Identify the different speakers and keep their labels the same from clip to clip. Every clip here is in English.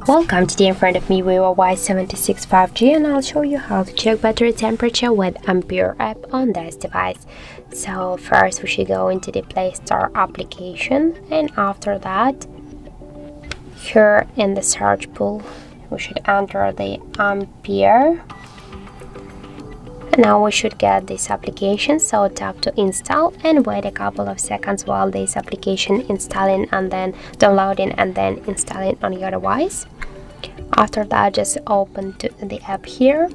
Speaker 1: Welcome, today in front of me Vivo Y76 5G, and I'll show you how to check battery temperature with Ampere app on this device. So first we should go into the Play Store application, and after that here in the search pool we should enter the Ampere. Now we should get this application, so tap to install and wait a couple of seconds while this application installing and then downloading and then installing on your device. After that, just open to the app here,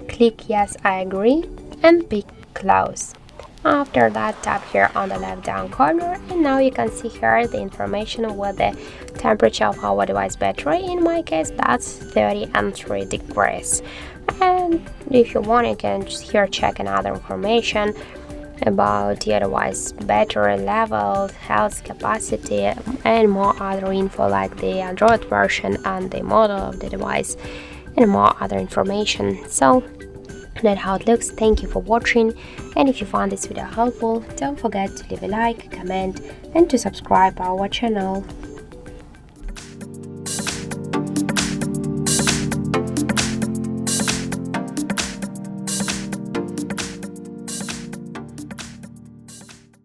Speaker 1: click yes I agree and pick close. After that, tap here on the left down corner, and now you can see here the information with the temperature of our device battery. In my case that's 30 and 3 degrees. And if you want, you can just here check another information about your device battery level, health capacity, and more other info like the Android version and the model of the device and more other information. So that's how it looks. Thank you for watching, and if you found this video helpful, don't forget to leave a like, comment, and to subscribe our channel.